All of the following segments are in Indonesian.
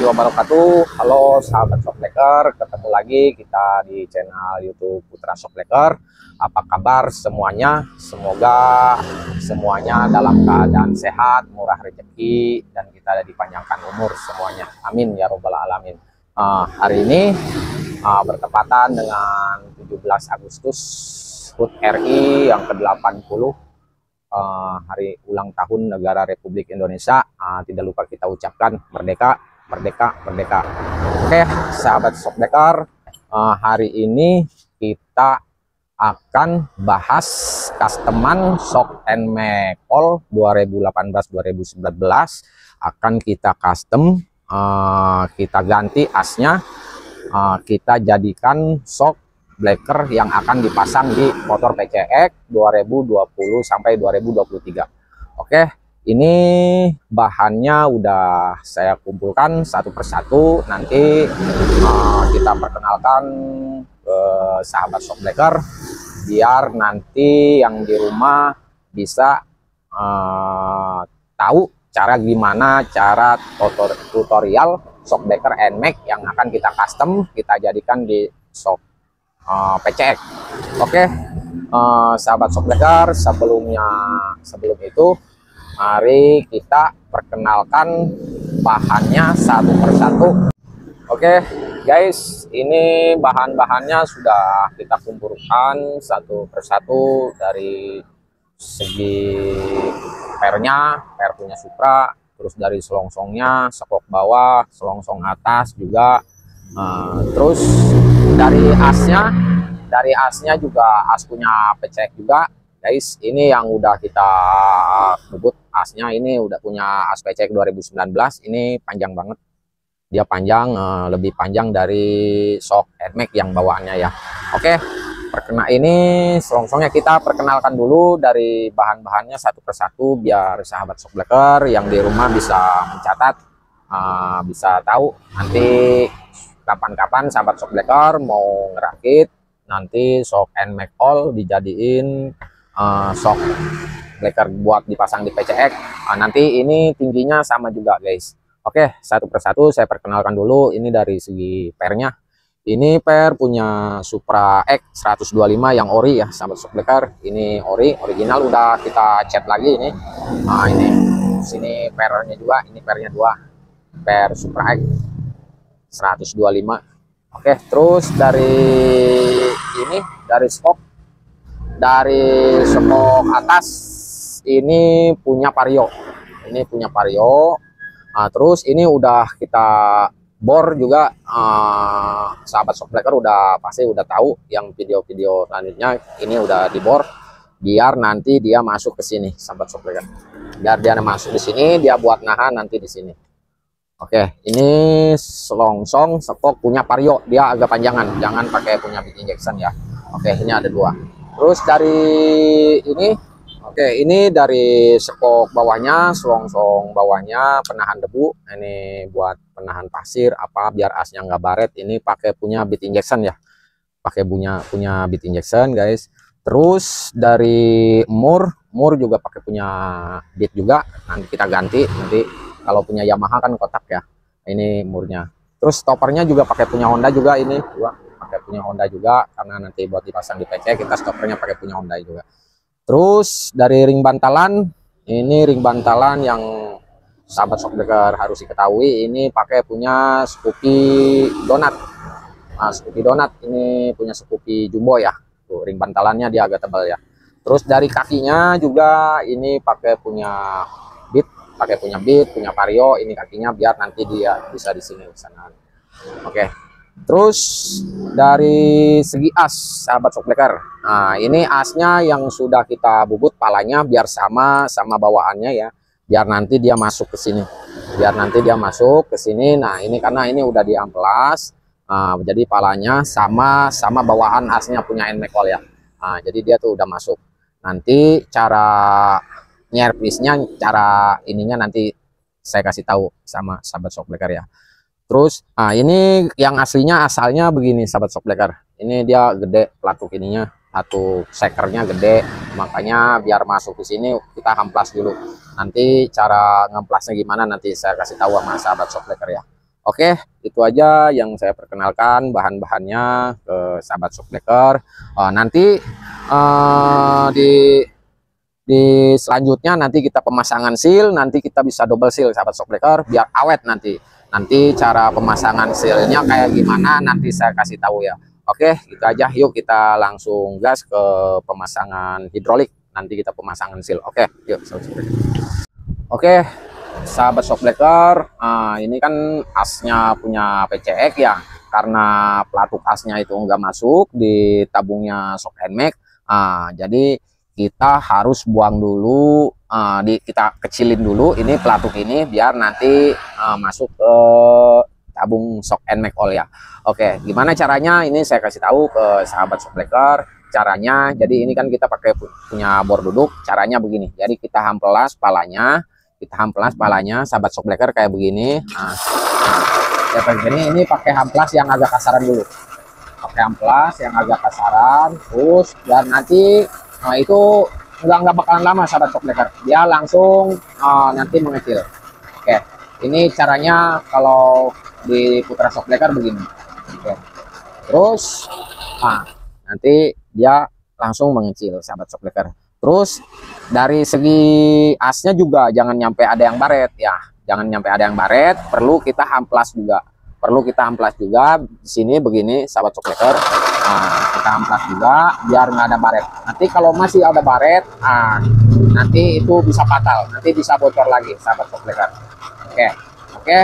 warahmatullahi wabarakatuh. Halo sahabat Shockbreaker, ketemu lagi kita di channel YouTube Putra Shockbreaker. Apa kabar semuanya? Semoga semuanya dalam keadaan sehat, murah rezeki, dan kita dipanjangkan umur semuanya. Amin ya robbal alamin. Hari ini bertepatan dengan 17 Agustus HUT RI yang ke-80. Hari ulang tahun negara Republik Indonesia. Tidak lupa kita ucapkan merdeka, merdeka, merdeka. Oke, sahabat Shockbreaker, hari ini kita akan bahas customan Shock and Make-All 2018-2019. Akan kita custom, kita ganti asnya, kita jadikan shock breaker yang akan dipasang di motor PCX 2020 sampai 2023. Oke, ini bahannya udah saya kumpulkan satu persatu. Nanti kita perkenalkan ke sahabat Shockbreaker biar nanti yang di rumah bisa tahu cara gimana cara tutorial Shockbreaker NMAX yang akan kita custom, kita jadikan di shock PCX. Oke, sahabat Shockbreaker, sebelum itu mari kita perkenalkan bahannya satu persatu. Oke guys, ini bahan-bahannya sudah kita kumpulkan satu persatu. Dari segi per punya Supra, terus dari selongsongnya, sekok bawah, selongsong atas juga, terus dari asnya juga as punya PCX juga guys. Ini yang udah kita bubut asnya, ini udah punya as PCX 2019. Ini panjang banget, dia panjang, lebih panjang dari shock NMAX yang bawaannya ya. Oke, ini selongsongnya kita perkenalkan dulu dari bahan-bahannya satu persatu biar sahabat Shockbreaker yang di rumah bisa mencatat, bisa tahu nanti kapan-kapan sahabat Shockbreaker mau ngerakit nanti Shock and Make-All dijadiin Shockbreaker buat dipasang di PCX. Nanti ini tingginya sama juga guys. Oke, satu persatu saya perkenalkan dulu. Ini dari segi pernya. Ini per punya Supra X 125 yang ori ya sahabat Shockbreaker. Ini ori, original, udah kita cat lagi ini. Ini sini pernya juga, ini pernya dua, per Supra X 125. Oke, terus dari skop atas ini punya Vario. Ini punya Vario. Terus ini udah kita bor juga, sahabat Shockbreaker udah pasti udah tahu yang video-video selanjutnya. Ini udah dibor biar nanti dia masuk ke sini sahabat Shockbreaker. Biar dia masuk di sini, dia buat nahan nanti di sini. Oke, ini selongsong sekok punya Vario, dia agak panjangan, jangan pakai punya bit injection ya. Oke, ini ada dua. Terus dari ini, oke, ini dari sekok bawahnya, selongsong bawahnya penahan debu. Ini buat penahan pasir apa biar asnya nggak baret. Ini pakai punya bit injection ya, pakai punya bit injection guys. Terus dari mur juga pakai punya bit juga. Nanti kita ganti nanti. Kalau punya Yamaha kan kotak ya, ini murnya. Terus stoppernya juga pakai punya Honda juga, ini dua pakai punya Honda juga karena nanti buat dipasang di PC kita stoppernya pakai punya Honda juga. Terus dari ring bantalan, ini ring bantalan yang sahabat Shockbreaker harus diketahui, ini pakai punya Scoopy Donat. Scoopy Donat ini punya Scoopy Jumbo ya. Tuh, ring bantalannya dia agak tebal ya. Terus dari kakinya juga ini pakai punya bit, punya Vario. Ini kakinya biar nanti dia bisa di sini sana. Oke. Terus dari segi as sahabat Shockbreaker, ini asnya yang sudah kita bubut palanya biar sama bawaannya ya, biar nanti dia masuk ke sini, nah ini karena ini udah di amplas, jadi palanya sama bawaan asnya punya NMAX-All ya. Jadi dia tuh udah masuk. Nanti cara nyervisnya, cara ininya nanti saya kasih tahu sama sahabat Shockbreaker ya. Terus ini yang aslinya asalnya begini sahabat Shockbreaker. Ini dia gede pelatuk ininya, satu sekernya gede, makanya biar masuk ke sini kita hamplas dulu. Nanti cara ngemplasnya gimana nanti saya kasih tahu sama sahabat Shockbreaker ya. Oke, itu aja yang saya perkenalkan bahan-bahannya ke sahabat shockbreaker. Nanti di selanjutnya nanti kita pemasangan seal, nanti kita bisa double seal sahabat shockbreaker biar awet nanti. Nanti cara pemasangan sealnya kayak gimana nanti saya kasih tahu ya. Oke, itu aja. Yuk kita langsung gas ke pemasangan hidrolik. Nanti kita pemasangan seal. Oke, yuk. Oke, sahabat shockbreaker, ini kan asnya punya PCX ya. Karena pelatuk asnya itu enggak masuk di tabungnya shock NMAX. Jadi kita harus buang dulu, kita kecilin dulu ini pelatuk ini biar nanti masuk ke tabung shock NMAX oil ya. Oke, gimana caranya? Ini saya kasih tahu ke sahabat shockbreaker caranya. Jadi ini kan kita pakai punya bor duduk. Caranya begini. Jadi kita hamplas palanya, sahabat shockbreaker kayak begini. Ini pakai hamplas yang agak kasaran dulu. Pakai hamplas yang agak kasaran, terus dan nanti itu nggak bakalan lama sahabat shockbreaker, dia langsung nanti mengecil. Oke, ini caranya kalau di putra shockbreaker begini. Oke, terus nanti dia langsung mengecil sahabat shockbreaker. Terus dari segi asnya juga jangan nyampe ada yang baret ya, jangan nyampe ada yang baret, perlu kita hamplas juga. Di sini begini sahabat shockbreaker. Kita hamplas juga biar nggak ada baret. Nanti kalau masih ada baret, nanti itu bisa fatal, nanti bisa bocor lagi sahabat shockbreaker. Oke,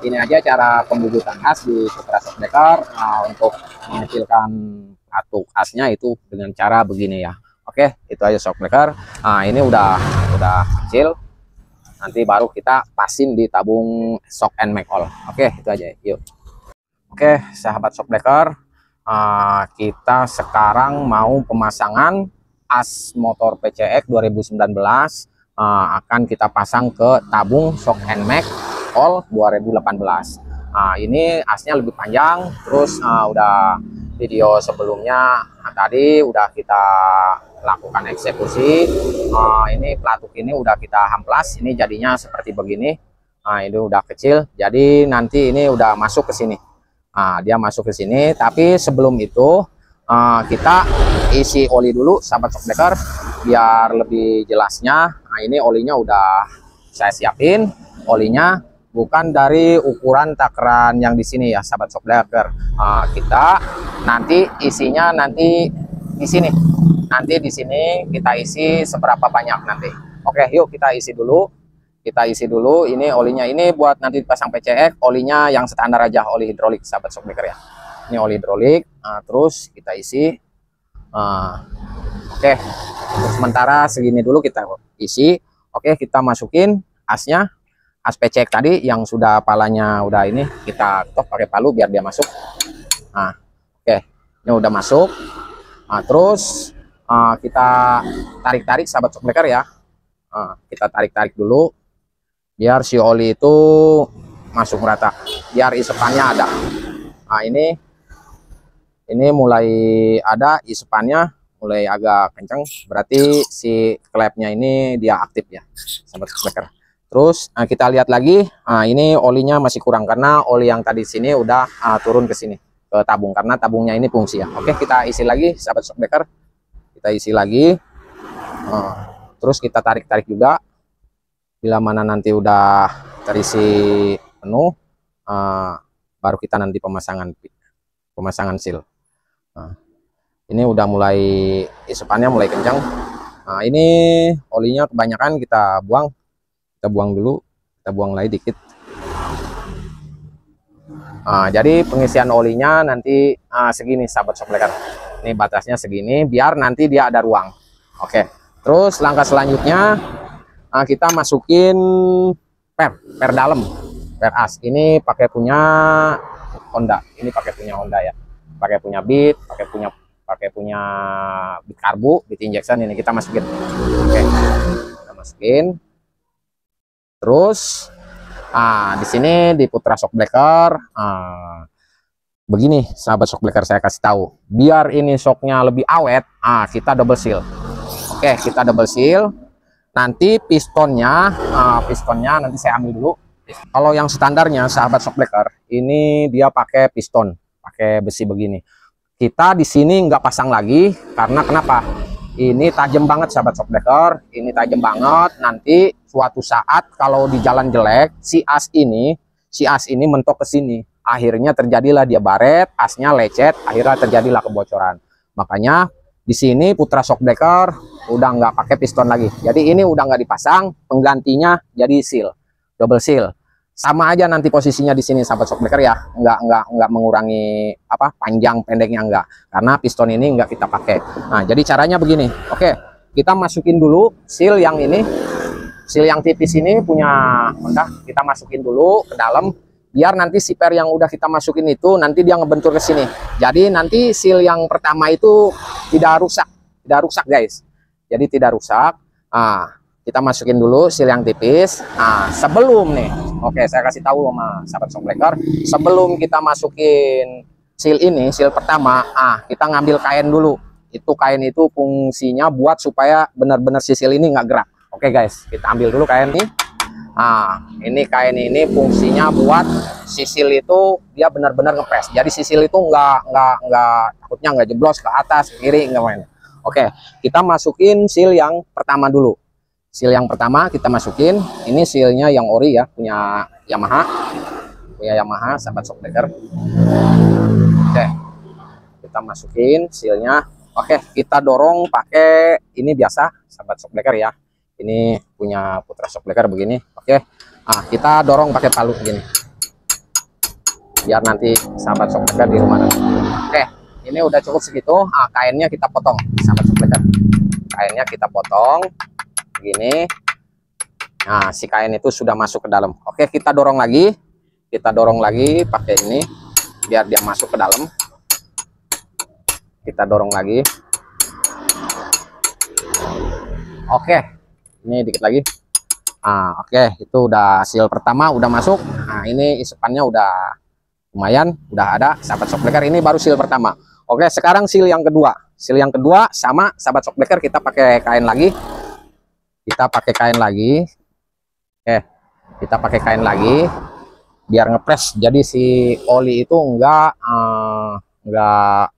ini aja cara pembubutan as di putra shockbreaker. Untuk mengecilkan pelatuk asnya itu dengan cara begini ya. Oke, itu aja shockbreaker. Ini udah kecil. Nanti baru kita pasin di tabung shock NMAX oil. Oke, itu aja. Yuk. Oke, sahabat shockbreaker, kita sekarang mau pemasangan as motor PCX 2019. Akan kita pasang ke tabung shock NMAX oil 2018. Ini asnya lebih panjang. Terus udah video sebelumnya tadi udah kita lakukan eksekusi. Ini pelatuk ini udah kita hamplas, ini jadinya seperti begini. Ini udah kecil, jadi nanti ini udah masuk ke sini. Dia masuk ke sini, tapi sebelum itu kita isi oli dulu sahabat shockbreaker biar lebih jelasnya. Ini olinya udah saya siapin, olinya bukan dari ukuran takaran yang di sini ya sahabat shockbreaker. Kita nanti isinya nanti di sini. Nanti di sini kita isi seberapa banyak nanti. Oke, yuk kita isi dulu. Ini olinya ini buat nanti dipasang PCX, olinya yang standar aja, oli hidrolik sahabat shockbreaker ya. Ini oli hidrolik. Terus kita isi. Oke, untuk sementara segini dulu kita isi. Oke, kita masukin asnya, as PCX tadi yang sudah palanya udah ini kita ketok pakai palu biar dia masuk. Oke, ini udah masuk. Terus kita tarik-tarik sahabat shockbreaker ya. Kita tarik-tarik dulu biar si oli itu masuk merata, biar isepannya ada. Ini mulai ada isepannya, mulai agak kencang, berarti si klepnya ini dia aktif ya sahabat shockbreaker. Terus kita lihat lagi, ini olinya masih kurang karena oli yang tadi sini udah turun ke sini ke tabung karena tabungnya ini fungsi ya. Oke, kita isi lagi sahabat shockbreaker. Kita isi lagi, terus kita tarik-tarik juga. Bila mana nanti udah terisi penuh, baru kita nanti pemasangan seal. Ini udah mulai isepannya mulai kencang. Ini olinya kebanyakan kita buang dulu, kita buang lagi dikit. Jadi pengisian olinya nanti segini sahabat shockbreaker. Ini batasnya segini biar nanti dia ada ruang. Oke, terus langkah selanjutnya kita masukin per dalam, per as. Ini pakai punya Honda. Ini pakai punya Honda ya. Pakai punya Beat, pakai punya Beat karbu, Beat injection ini kita masukin. Oke, kita masukin. Terus di sini di putra shockbreaker begini sahabat shockbreaker, saya kasih tahu biar ini shocknya lebih awet. Kita double seal. Oke, kita double seal. Nanti pistonnya nanti saya ambil dulu Kalau yang standarnya sahabat shockbreaker, ini dia pakai piston, pakai besi begini. Kita di sini nggak pasang lagi karena kenapa? Ini tajam banget sahabat shockbreaker, ini tajam banget. Nanti suatu saat kalau di jalan jelek, si as ini mentok ke sini. Akhirnya terjadilah dia baret, asnya lecet, akhirnya terjadilah kebocoran. Makanya di sini Putra shockbreaker udah nggak pakai piston lagi. Jadi ini udah nggak dipasang, penggantinya jadi seal, double seal. Sama aja nanti posisinya di sini sahabat shockbreaker ya, nggak mengurangi apa panjang pendeknya enggak, karena piston ini nggak kita pakai. Nah jadi caranya begini. Oke, kita masukin dulu seal yang ini, seal yang tipis ini punya Honda, kita masukin dulu ke dalam biar nanti siper yang udah kita masukin itu nanti dia ngebentur ke sini. Jadi nanti seal yang pertama itu tidak rusak guys. Jadi tidak rusak. Nah, kita masukin dulu seal yang tipis. Nah, sebelum nih, oke saya kasih tahu sama sahabat shockbreaker, sebelum kita masukin seal ini, seal pertama, kita ngambil kain dulu. Itu kain itu fungsinya buat supaya benar-benar si seal ini nggak gerak. Oke guys, kita ambil dulu kain ini. Nah, ini kain ini fungsinya buat sisil itu dia benar-benar ngepres. Jadi sisil itu takutnya nggak jeblos ke atas, ke kiri, nggak main. Oke, kita masukin seal yang pertama dulu. Seal yang pertama kita masukin. Ini sealnya yang ori ya, punya Yamaha, sahabat shockbreaker. Oke, kita masukin sealnya. Oke, kita dorong pakai ini biasa, sahabat shockbreaker ya. Ini punya Putra shockbreaker begini. Oke, kita dorong pakai palu begini biar nanti sahabat shockbreaker di rumah nanti. Oke, ini udah cukup segitu. Kainnya kita potong sahabat shockbreaker, kainnya kita potong begini. Nah si kain itu sudah masuk ke dalam. Oke, kita dorong lagi pakai ini biar dia masuk ke dalam. Kita dorong lagi. Oke, ini dikit lagi. Oke, itu udah seal pertama udah masuk. Nah ini isupannya udah lumayan, udah ada sahabat shockbreaker. Ini baru seal pertama. Oke, sekarang seal yang kedua. Seal yang kedua sama sahabat shockbreaker, kita pakai kain lagi. Oke, kita pakai kain lagi biar ngepres. Jadi si oli itu enggak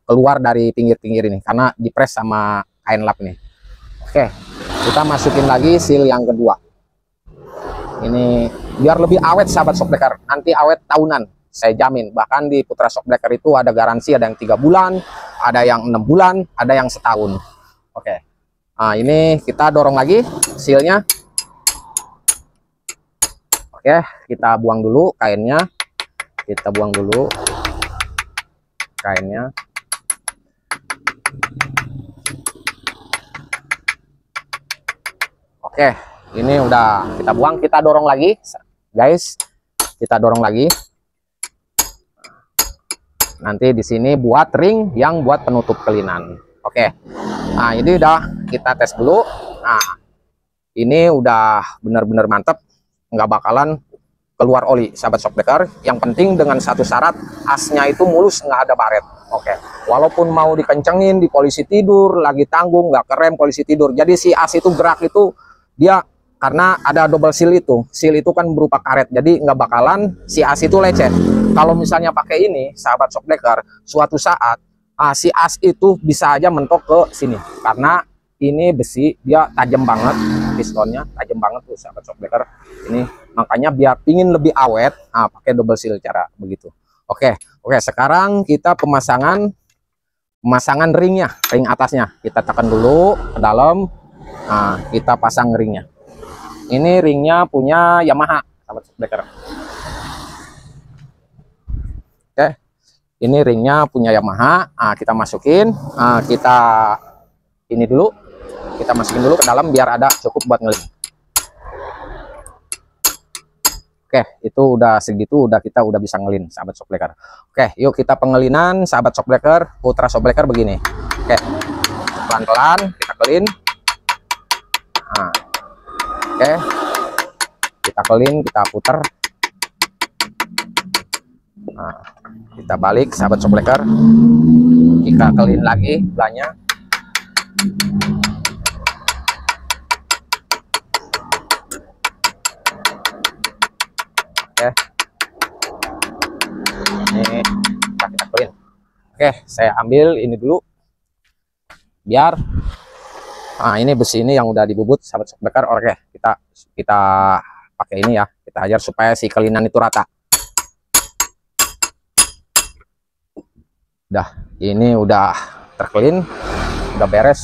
keluar dari pinggir-pinggir ini karena dipres sama kain lap ini. Oke, kita masukin lagi seal yang kedua. Ini biar lebih awet sahabat shockbreaker, nanti awet tahunan saya jamin. Bahkan di Putra shockbreaker itu ada garansi, ada yang 3 bulan, ada yang 6 bulan, ada yang setahun. Oke, nah ini kita dorong lagi sealnya. Oke, kita buang dulu kainnya, Oke, ini udah kita buang, kita dorong lagi guys, kita dorong lagi. Nanti di sini buat ring yang buat penutup kelinan. Oke, nah ini udah kita tes dulu. Nah ini udah benar-benar mantap, nggak bakalan keluar oli sahabat shockbreaker. Yang penting dengan satu syarat, asnya itu mulus, nggak ada baret. Oke, walaupun mau dikencengin di polisi tidur, lagi tanggung nggak kerem polisi tidur, jadi si as itu gerak itu dia karena ada double seal itu. Seal itu kan berupa karet, jadi nggak bakalan si as itu lecet. Kalau misalnya pakai ini sahabat shockbreaker, suatu saat si as itu bisa aja mentok ke sini karena ini besi, dia tajam banget, pistonnya tajam banget tuh sahabat shockbreaker ini. Makanya biar pingin lebih awet, pakai double seal cara begitu. Oke, sekarang kita pemasangan ringnya, ring atasnya kita tekan dulu ke dalam. Nah kita pasang ringnya. Ini ringnya punya Yamaha sahabat shockbreaker. Oke, ini ringnya punya Yamaha. Kita masukin, kita ini dulu, kita masukin dulu ke dalam biar ada cukup buat ngeling. Oke, itu udah segitu, kita udah bisa ngelin sahabat shockbreaker. Oke, yuk kita pengelinan sahabat shockbreaker, Putra shockbreaker begini. Oke, pelan-pelan kita kelin. Oke, kita kelin, kita puter. Kita balik sahabat shockbreaker, kita kelin lagi belanya. kita clean. Oke, saya ambil ini dulu biar ini besi ini yang udah dibubut sahabat shockbreaker. Oke, kita pakai ini ya, kita ajar supaya si cleanan itu rata. Udah, ini udah terclean, udah beres.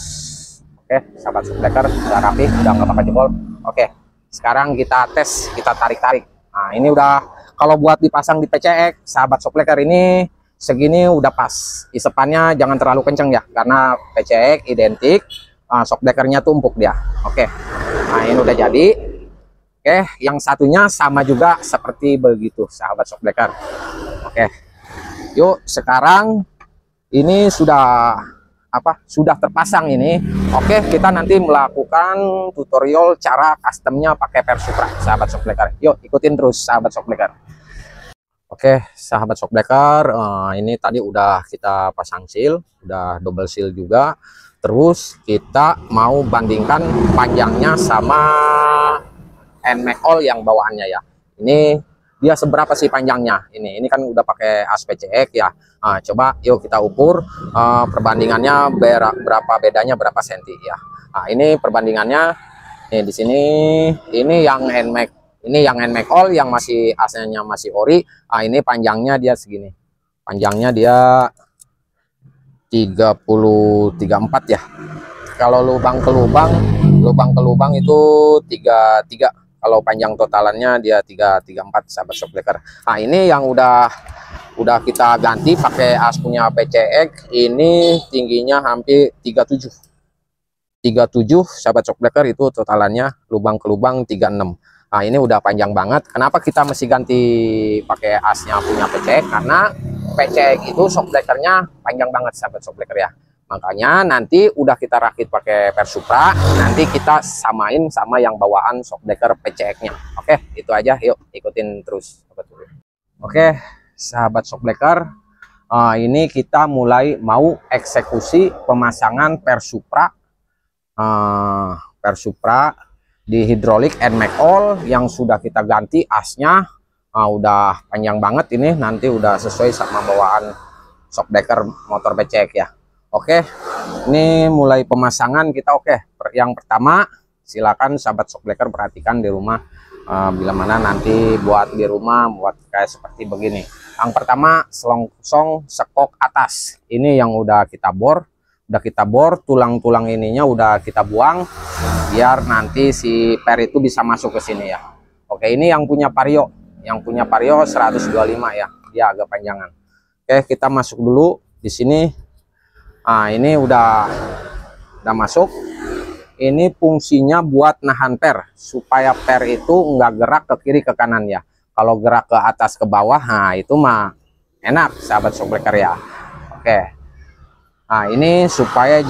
Oke, sahabat shockbreaker, udah rapi, udah nggak bakal jebol. Oke, sekarang kita tes, kita tarik-tarik. Nah, ini udah, kalau buat dipasang di PCX sahabat shockbreaker ini segini udah pas. Isepannya jangan terlalu kenceng ya, karena PCX identik shockbreakernya tumpuk dia. Oke, nah ini udah jadi. Oke, yang satunya sama juga seperti begitu sahabat shockbreaker. Oke, yuk sekarang ini sudah terpasang ini. Oke, kita nanti melakukan tutorial cara customnya pakai Persupra sahabat shockbreaker. Yuk ikutin terus sahabat shockbreaker. Oke, sahabat shockbreaker, ini tadi udah kita pasang seal, udah double seal juga. Terus kita mau bandingkan panjangnya sama NMAX all yang bawaannya ya. Ini dia seberapa sih panjangnya? Ini kan udah pakai as PCX ya. Nah, coba yuk kita ukur perbandingannya berapa bedanya, berapa senti ya. Nah, ini perbandingannya nih di sini. Ini yang NMAX all yang masih aslinya masih ori. Nah, ini panjangnya dia segini. Panjangnya dia 34 ya. Kalau lubang ke lubang itu 33. Kalau panjang totalannya dia 334 sahabat shockbreaker. Nah, ini yang udah kita ganti pakai as punya PCX. Ini tingginya hampir 37 sahabat shockbreaker, itu totalannya lubang ke lubang 36. Nah, ini udah panjang banget. Kenapa kita mesti ganti pakai asnya punya PCX? Karena PCX itu shockbreakernya panjang banget sahabat shockbreaker ya. Makanya nanti udah kita rakit pakai Persupra, nanti kita samain sama yang bawaan shockbreaker PCX-nya. Oke, itu aja. Yuk ikutin terus. Oke, sahabat shockbreaker, ini kita mulai mau eksekusi pemasangan Persupra di hidrolik NMAX all yang sudah kita ganti asnya. Udah panjang banget ini, nanti udah sesuai sama bawaan shockbreaker motor PCX ya. Oke, ini mulai pemasangan kita. Oke, yang pertama silakan sahabat shockbreaker perhatikan di rumah, bila mana nanti buat di rumah buat kayak seperti begini. Yang pertama selongsong sekok atas ini yang udah kita bor, tulang-tulang ininya udah kita buang biar nanti si per itu bisa masuk ke sini ya. Oke, ini yang punya Vario, 125 ya, dia agak panjangan. Oke, kita masuk dulu di sini. Nah, ini udah masuk. Ini fungsinya buat nahan per, supaya per itu nggak gerak ke kiri ke kanan ya. Kalau gerak ke atas ke bawah, nah itu mah enak sahabat shockbreaker ya. Oke, nah ini supaya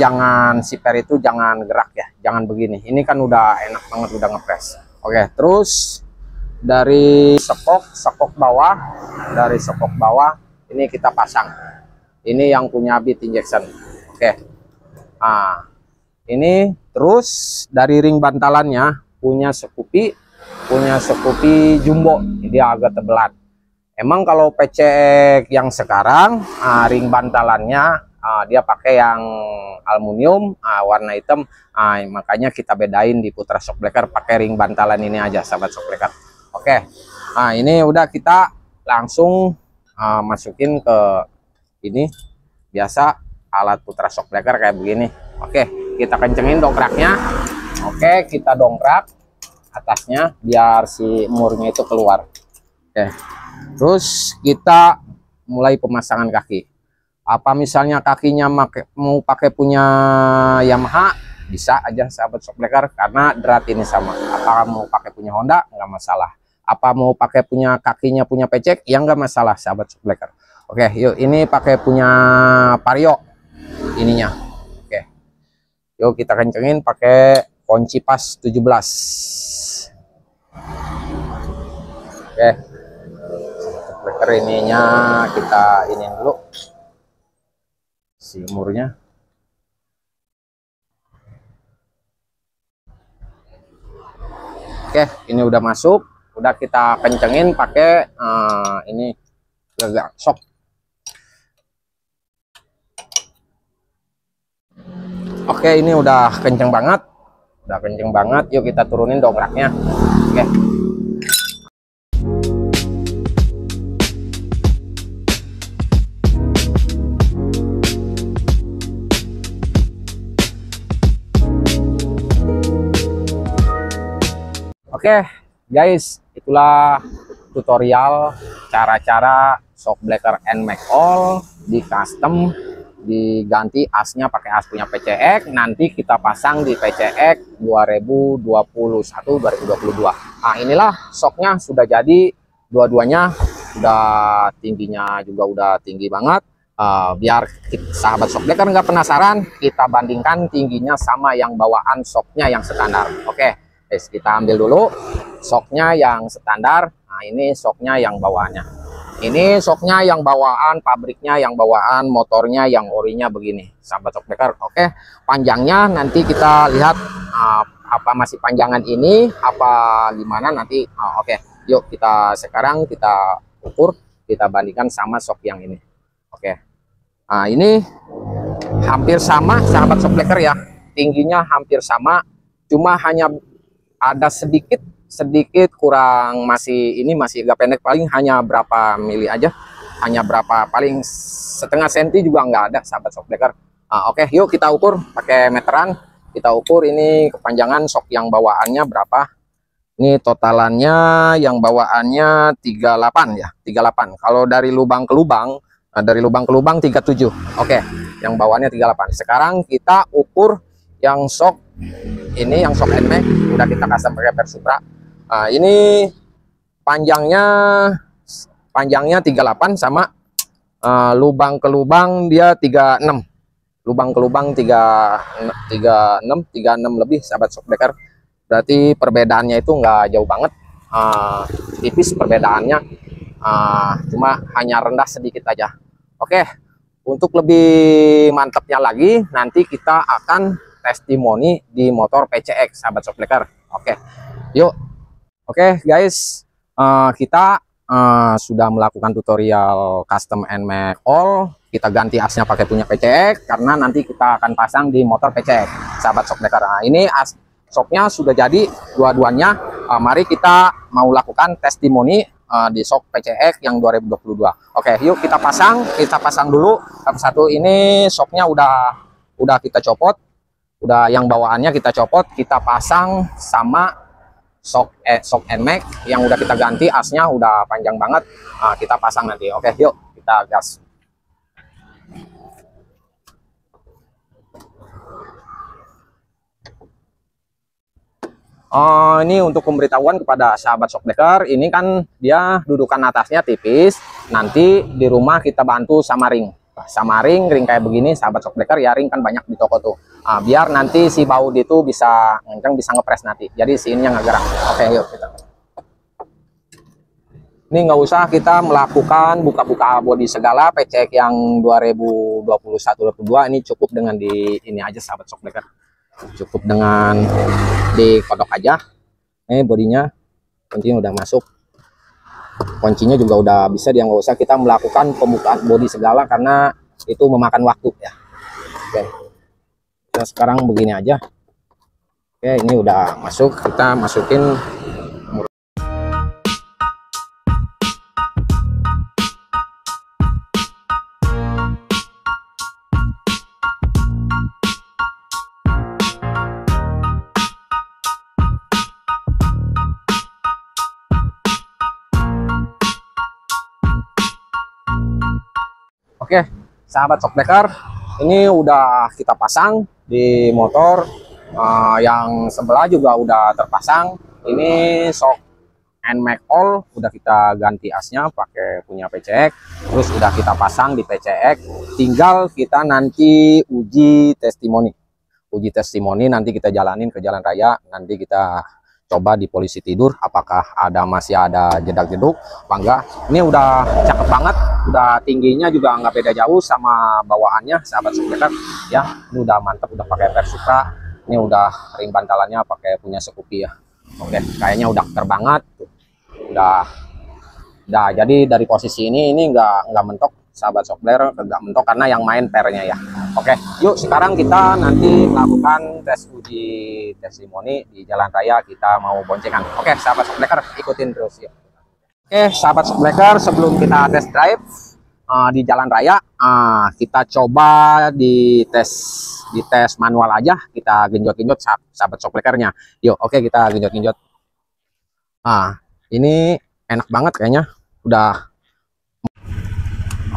si per itu jangan gerak ya, jangan begini. Ini kan udah enak banget, udah ngepres. Oke, terus dari sekok bawah, ini kita pasang. Ini yang punya bit injection. Oke, nah ini terus dari ring bantalannya punya Scoopy jumbo, dia agak tebelan. Emang kalau PCX yang sekarang ring bantalannya dia pakai yang aluminium warna hitam, makanya kita bedain di Putra Shockbreaker pakai ring bantalan ini aja sahabat shockbreaker. Oke, nah ini udah kita langsung masukin ke ini, biasa alat Putra Shockbreaker kayak begini. Oke, kita kencengin dongkraknya. Oke, kita dongkrak atasnya biar si murnya itu keluar. Oke, terus kita mulai pemasangan kaki. Apa misalnya kakinya mau pakai punya Yamaha, bisa aja sahabat shockbreaker, karena drat ini sama. Apa mau pakai punya Honda, nggak masalah. Apa mau pakai kakinya punya PCX, ya nggak masalah sahabat shockbreaker. Oke, yuk ini pakai punya Vario ininya. Oke, yuk kita kencengin pakai kunci pas 17. Oke, shockbreaker ininya kita ini dulu si murnya. Oke, ini udah masuk, udah kita kencengin pakai ini gegak shock. Oke, ini udah kenceng banget. Udah kenceng banget. Yuk kita turunin dongkraknya. Oke. Oke, guys, itulah tutorial cara-cara shock breaker NMAX All di custom, diganti asnya pakai as punya PCX, nanti kita pasang di PCX 2021-2022. Nah, inilah shocknya sudah jadi, dua-duanya udah tingginya juga udah tinggi banget. Biar sahabat shock breaker nggak penasaran, kita bandingkan tingginya sama yang bawaan shocknya yang standar. Oke. Kita ambil dulu shocknya yang standar. Nah, ini shocknya yang bawaannya. Ini shocknya yang bawaan, pabriknya yang bawaan, motornya yang orinya begini, sahabat shock breaker. Oke, panjangnya nanti kita lihat apa masih panjangan ini, apa gimana nanti. Oke, yuk sekarang kita ukur, kita bandingkan sama shock yang ini. Oke, nah ini hampir sama, sahabat shock breaker ya. Tingginya hampir sama, cuma hanya ada sedikit kurang, masih agak pendek, paling hanya berapa mili aja, hanya berapa, paling setengah senti juga nggak ada, sahabat shock breaker. Oke, yuk kita ukur pakai meteran. Kita ukur ini kepanjangan shock yang bawaannya berapa. Ini totalannya yang bawaannya 38 ya, 38. Kalau dari lubang ke lubang, 37. Oke, yang bawaannya 38. Sekarang kita ukur yang shock ini, yang shock NMAX udah kita custom pakai Persupra. Ini panjangnya 38 sama lubang ke lubang dia 36. Lubang ke lubang 36 lebih, sahabat shock breaker. Berarti perbedaannya itu nggak jauh banget, tipis perbedaannya, cuma hanya rendah sedikit aja. Oke, untuk lebih mantapnya lagi nanti kita akan testimoni di motor PCX, sahabat shock breaker. Oke, yuk. Oke guys, kita sudah melakukan tutorial custom NMAX All. Kita ganti asnya pakai punya PCX karena nanti kita akan pasang di motor PCX, sahabat shock breaker. Nah, ini as shocknya sudah jadi dua-duanya. Mari kita mau lakukan testimoni di shock PCX yang 2022. Oke, yuk kita pasang dulu satu-satu. Ini shocknya udah kita copot. Udah yang bawaannya kita copot, kita pasang sama shock NMAX yang udah kita ganti, asnya udah panjang banget. Kita pasang nanti. Oke, yuk kita gas. Ini untuk pemberitahuan kepada sahabat shock breaker, ini kan dia dudukan atasnya tipis, nanti di rumah kita bantu sama ring kayak begini, sahabat shock breaker ya. Ring kan banyak di toko tuh, biar nanti si baut itu bisa ngenceng, bisa ngepres nanti, jadi si ininya nggak gerak. Oke, yuk kita. Ini nggak usah kita melakukan buka-buka bodi segala. PCX yang 2021-2022 ini cukup dengan di ini aja, sahabat shock breaker, cukup dengan dikodok aja. Ini bodinya, kuncinya udah masuk, kuncinya juga udah bisa, dia nggak usah kita melakukan pembukaan bodi segala karena itu memakan waktu ya. Oke, kita sekarang begini aja. Oke, ini udah masuk, kita masukin. Oke, sahabat shock breaker, ini udah kita pasang di motor. Yang sebelah juga udah terpasang. Ini shock NMAX All udah kita ganti asnya pakai punya PCX, terus udah kita pasang di PCX. Tinggal kita nanti uji testimoni nanti kita jalanin ke jalan raya. Nanti kita coba di polisi tidur apakah masih ada jedak-jeduk apa enggak. Ini udah cakep banget, udah tingginya juga nggak beda jauh sama bawaannya, sahabat shock breaker ya. Ini udah mantap, udah pakai Persupra. Ini udah ring bantalannya pakai punya Scoopy ya. Oke, kayaknya udah keker banget, udah jadi dari posisi ini nggak mentok, sahabat Sopler, kagak mentok karena yang main pernya ya. Oke, yuk sekarang kita nanti melakukan tes uji testimoni di jalan raya, kita mau boncengan. Oke, sahabat Sopler, ikutin terus yuk. Oke, sahabat Sopler, sebelum kita tes drive di jalan raya, kita coba di tes manual aja, kita genjot-genjot sahabat Soplernya. Yuk, oke, kita genjot-genjot. Ini enak banget kayaknya. Udah.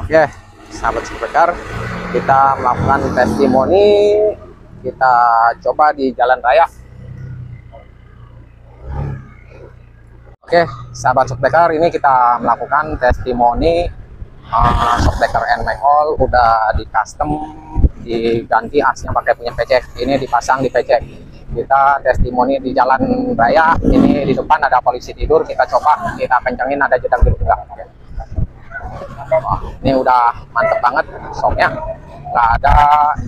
Oke, sahabat Sopler, kita melakukan testimoni, kita coba di jalan raya. Oke, sahabat Sopler, ini kita melakukan testimoni Sopler NMAX All udah di custom, diganti asnya pakai punya PC. Ini dipasang di PC. Kita testimoni di jalan raya. Ini di depan ada polisi tidur, kita coba, kita kencengin, ada jedang gitu juga. Ini udah mantep banget shocknya, nggak ada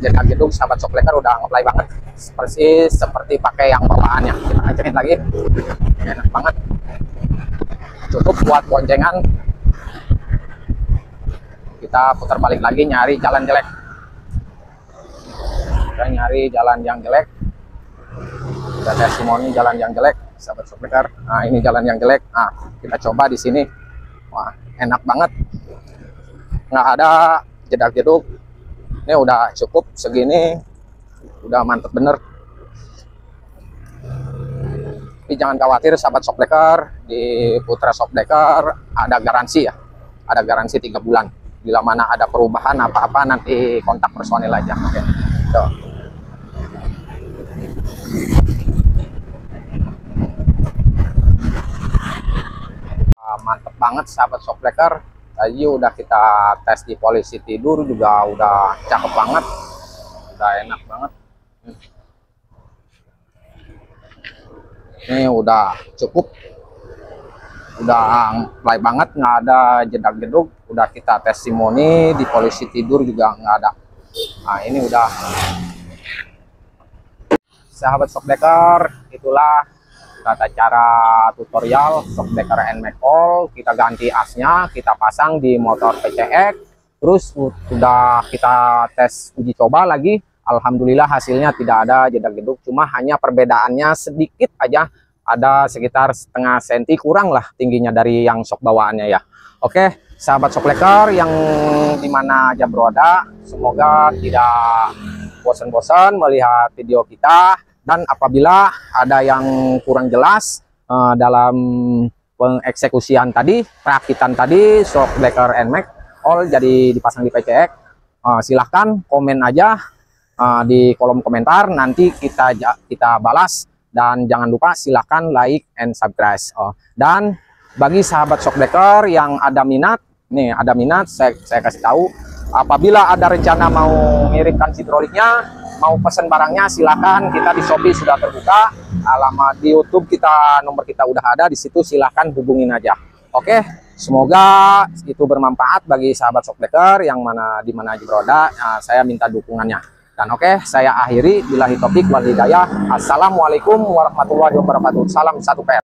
jedang gedung, sahabat Sopler udah ngeplay banget, persis seperti pakai yang bawaannya. Kita kencengin lagi, enak banget, cukup buat boncengan. Kita putar balik lagi, nyari jalan jelek. Kita nyari jalan yang jelek. Kita testimoni jalan yang jelek, sahabat Sopler. Nah, ini jalan yang jelek. Nah, kita coba di sini. Wah, enak banget. Nggak ada jedak-jeduk. Ini udah cukup segini. Udah mantep bener. Tapi jangan khawatir sahabat Sopler, di Putra Sopler ada garansi ya. Ada garansi 3 bulan. Bila mana ada perubahan apa-apa nanti kontak personil aja. Oke. Tuh. Mantep banget sahabat Sopler. Tadi udah kita tes di polisi tidur juga udah cakep banget. Udah enak banget. Ini udah cukup. Udah play banget, nggak ada jedak-jeduk. Udah kita testimoni di polisi tidur juga nggak ada. Nah, ini udah. Sahabat Sopler, itulah tata cara tutorial Sopler NMAX All. Kita ganti asnya, kita pasang di motor PCX, terus sudah kita tes uji coba lagi. Alhamdulillah hasilnya tidak ada jedak-jeduk, cuma hanya perbedaannya sedikit aja, ada sekitar setengah senti kurang lah tingginya dari yang sok bawaannya ya. Oke, sahabat Sopler yang dimana aja berada, semoga tidak bosan-bosan melihat video kita. Dan apabila ada yang kurang jelas dalam pengeksekusian tadi, perakitan tadi Sopler NMAX All jadi dipasang di PCX, silahkan komen aja di kolom komentar, nanti kita balas. Dan jangan lupa silahkan like and subscribe. Dan bagi sahabat Sopler yang ada minat, nih ada minat, saya kasih tahu, apabila ada rencana mau mengirimkan hidroliknya, mau pesan barangnya, silahkan. Kita di Shopee sudah terbuka, alamat di YouTube kita, nomor kita udah ada di situ, silahkan hubungin aja. Oke, semoga itu bermanfaat bagi sahabat Sopler yang di mana aja berada. Saya minta dukungannya. Dan oke, saya akhiri, billahi taufik wal hidayah. Assalamualaikum warahmatullahi wabarakatuh. Salam satu PR.